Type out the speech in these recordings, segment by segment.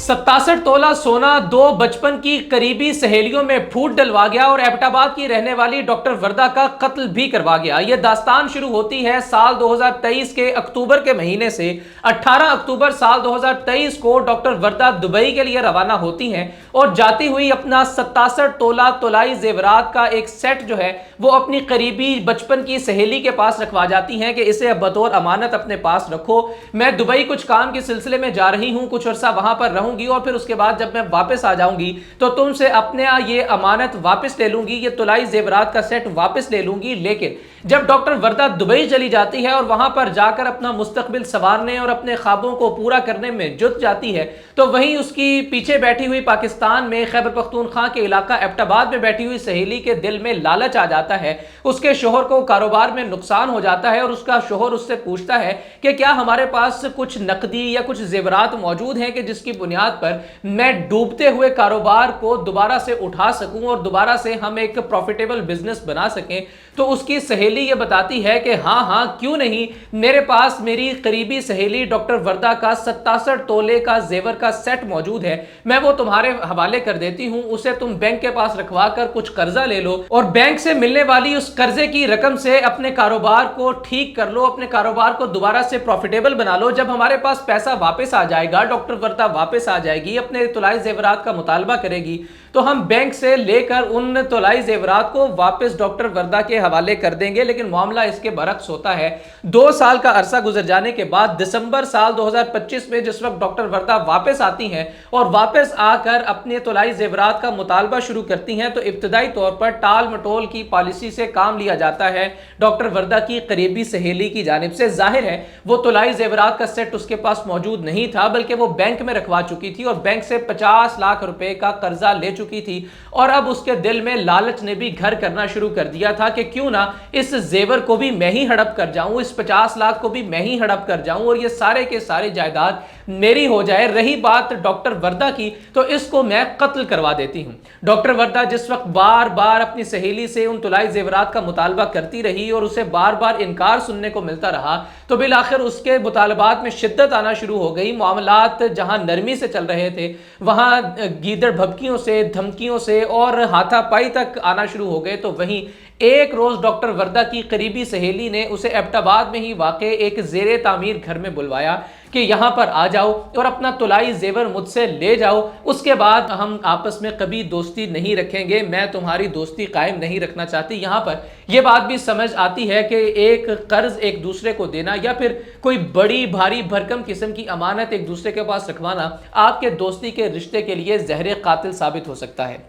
67 तोला सोना दो बचपन की करीबी सहेलियों में फूट डलवा गया और एबटाबाद की रहने वाली डॉक्टर वर्दा का कत्ल भी करवा गया। यह दास्तान शुरू होती है साल 2023 के अक्टूबर के महीने से। 18 अक्टूबर साल 2023 को डॉक्टर वर्दा दुबई के लिए रवाना होती हैं और जाती हुई अपना 67 तोला तोलाई जेवरात का एक सेट जो है वो अपनी करीबी बचपन की सहेली के पास रखवा जाती हैं कि इसे बतौर अमानत अपने पास रखो। मैं दुबई कुछ काम के सिलसिले में जा रही हूं, कुछ अरसा वहां पर रहूंगी और फिर उसके बाद जब मैं वापस आ जाऊंगी तो तुमसे अपने ये अमानत वापस ले लूंगी, ये तुलाई जेवरात का सेट वापस ले लूंगी। लेकिन जब डॉक्टर वर्दा दुबई चली जाती है और वहां पर जाकर अपना मुस्तकबिल संवारने और अपने ख्वाबों को पूरा करने में जुट जाती है तो वहीं उसकी पीछे बैठी हुई पाकिस्तान में खैबर पख्तूनख्वा के इलाका एबटाबाद में बैठी हुई सहेली के दिल में लालच आ जाता है। उसके शोहर को कारोबार में नुकसान हो जाता है और उसका शोहर उससे पूछता है कि क्या हमारे पास कुछ नकदी या कुछ जेवरात मौजूद हैं कि जिसकी बुनियाद पर मैं डूबते हुए कारोबार को दोबारा से उठा सकूं और दोबारा से हम एक प्रॉफिटेबल बिजनेस बना सकें। तो उसकी सहेली ये बताती है कि हाँ क्यों नहीं, मेरे पास मेरी करीबी सहेली डॉक्टर वर्दा का 67 तोले का जेवर का सेट मौजूद है, मैं वो तुम्हारे हवाले कर देती हूं, उसे तुम बैंक के पास रखवा कर कुछ कर्जा ले लो और बैंक से मिलने वाली उस कर्जे की रकम से अपने कारोबार को ठीक कर लो, अपने कारोबार को दोबारा से प्रॉफिटेबल बना लो। जब हमारे पास पैसा वापस आ जाएगा, डॉक्टर वर्दा वापस आ जाएगी, अपने तुलाई जेवरात का मुतालबा करेगी, तो हम बैंक से लेकर उन तुलाई जेवरात को वापस डॉक्टर वर्दा के हवाले कर देंगे। लेकिन मामला इसके बरक्स होता है। 2 साल का अरसा गुजर जाने के बाद दिसंबर साल 2025 में जिस वक्त डॉक्टर वर्दा वापस आती हैं और वापस आकर अपने तुलाई जेवरात का मुतालबा शुरू करती हैं तो इब्तदाई तौर पर टाल मटोल की पॉलिसी से काम लिया जाता है डॉक्टर वर्दा की करीबी सहेली की जानिब से। जाहिर है वो तुलाई जेवरात का सेट उसके पास मौजूद नहीं था, बल्कि वो बैंक में रखवा चुकी थी और बैंक से 50 लाख रुपए का कर्जा ले चुकी थी और अब उसके दिल में लालच ने भी घर करना शुरू कर दिया था कि क्यों ना इस जेवर को भी मैं ही हड़प कर जाऊं, इस 50 लाख को भी मैं ही हड़प कर जाऊं और ये सारे के सारे जायदाद मेरी हो जाए। रही बात डॉक्टर वर्दा की तो इसको मैं कत्ल करवा देती हूं। डॉक्टर वर्दा जिस वक्त बार बार अपनी सहेली से उन तुलाई जेवरात का मुतालबा करती रही और उसे बार बार इनकार सुनने को मिलता रहा तो बिल आखिर उसके मुतालबात में शिद्दत आना शुरू हो गई। मामलात जहां नरमी से चल रहे थे वहां गीदड़ भभकियों से, धमकियों से और हाथापाई तक आना शुरू हो गए। तो वहीं एक रोज डॉक्टर वर्दा की करीबी सहेली ने उसे एबटाबाद में ही वाक़े एक ज़ेरे तामीर घर में बुलवाया कि यहां पर आ जाओ और अपना तुलाई जेवर मुझसे ले जाओ, उसके बाद हम आपस में कभी दोस्ती नहीं रखेंगे, मैं तुम्हारी दोस्ती कायम नहीं रखना चाहती। यहां पर यह बात भी समझ आती है कि एक कर्ज एक दूसरे को देना या फिर कोई बड़ी भारी भरकम किस्म की अमानत एक दूसरे के पास रखवाना आपके दोस्ती के रिश्ते के लिए जहर कातिल साबित हो सकता है।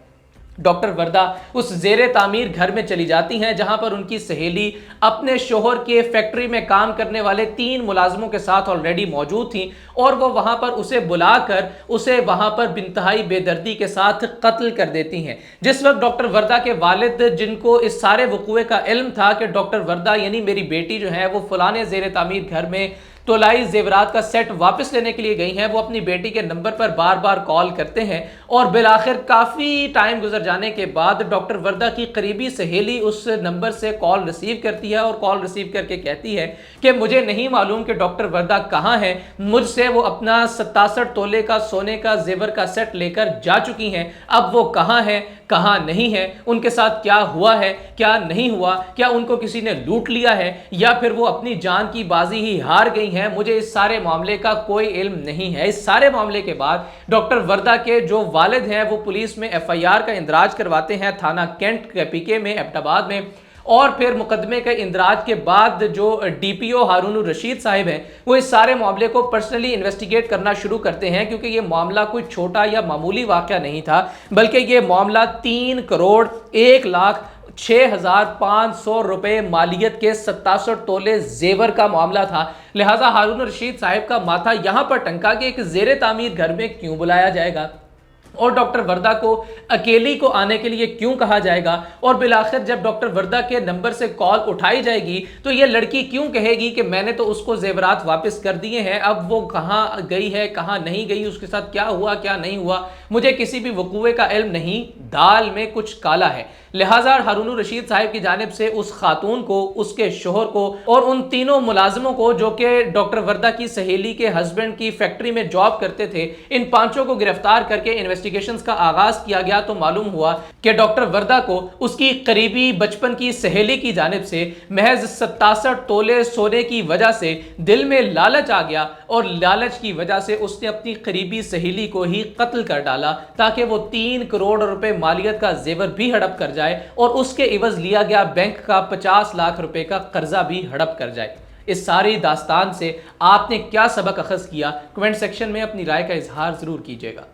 डॉक्टर वर्दा उस ज़ेरे तामीर घर में चली जाती हैं जहां पर उनकी सहेली अपने शोहर के फैक्ट्री में काम करने वाले 3 मुलाजमों के साथ ऑलरेडी मौजूद थी और वो वहां पर उसे बुलाकर उसे वहां पर बिंतहाई बेदर्दी के साथ कत्ल कर देती हैं। जिस वक्त डॉक्टर वर्दा के वालिद, जिनको इस सारे वकूए का इल्म था कि डॉक्टर वर्दा यानी मेरी बेटी जो है वो फलाने ज़ेरे तामीर घर में तोलाई जेवरात का सेट वापस लेने के लिए गई हैं, वो अपनी बेटी के नंबर पर बार बार कॉल करते हैं और बिलाखिर काफ़ी टाइम गुजर जाने के बाद डॉक्टर वर्दा की करीबी सहेली उस नंबर से कॉल रिसीव करती है और कॉल रिसीव करके कहती है कि मुझे नहीं मालूम कि डॉक्टर वर्दा कहाँ है, मुझसे वो अपना 67 तोले का सोने का जेवर का सेट लेकर जा चुकी हैं, अब वो कहाँ है कहाँ नहीं है, उनके साथ क्या हुआ है क्या नहीं हुआ, क्या उनको किसी ने लूट लिया है या फिर वो अपनी जान की बाजी ही हार गई हैं, मुझे इस सारे मामले का कोई इल्म नहीं है। इस सारे मामले के बाद डॉक्टर वर्दा के जो वालिद हैं वो पुलिस में एफआईआर का इंदराज करवाते हैं थाना कैंट केपीके में एबटाबाद में और फिर मुकदमे के इंदराज के बाद जो डीपीओ हारून रशीद साहिब हैं वो इस सारे मामले को पर्सनली इन्वेस्टिगेट करना शुरू करते हैं क्योंकि ये मामला कोई छोटा या मामूली वाक़या नहीं था, बल्कि ये मामला 3 करोड़ 1 लाख 6,500 रुपए मालियत के 67 तोले जेवर का मामला था। लिहाजा हारून रशीद साहिब का माथा यहां पर टंका कि एक ज़ेरे तामीर घर में क्यों बुलाया जाएगा। और डॉक्टर वर्दा को अकेली को आने के लिए क्यों कहा जाएगा, और बिलाखिर जब डॉक्टर वर्दा के नंबर से कॉल उठाई जाएगी तो ये लड़की क्यों कहेगी कि मैंने तो उसको जेवरात वापस कर दिए हैं, अब वो कहाँ गई है कहाँ नहीं गई, उसके साथ क्या हुआ क्या नहीं हुआ, मुझे किसी भी वकूए का इल्म नहीं, दाल में कुछ काला है। लिहाजा हारून रशीद साहब की जानिब से उस खातून को, उसके शोहर को और उन तीनों मुलाजिमों को जो कि डॉक्टर वर्दा की सहेली के हस्बैंड की फैक्ट्री में जॉब करते थे, इन पांचों को गिरफ्तार करके इन्वेस्टिगेशंस का आगाज किया गया। तो मालूम हुआ कि डॉक्टर वर्दा को उसकी करीबी बचपन की सहेली की जानिब से महज 67 तोले सोने की वजह से दिल में लालच आ गया और लालच की वजह से उसने अपनी करीबी सहेली को ही कत्ल कर डाला ताकि वो 3 करोड़ रुपए मालियत का जेवर भी हड़प कर जाए और उसके इवज लिया गया बैंक का 50 लाख रुपए का कर्जा भी हड़प कर जाए। इस सारी दास्तान से आपने क्या सबक अखज़ किया, कमेंट सेक्शन में अपनी राय का इजहार जरूर कीजिएगा।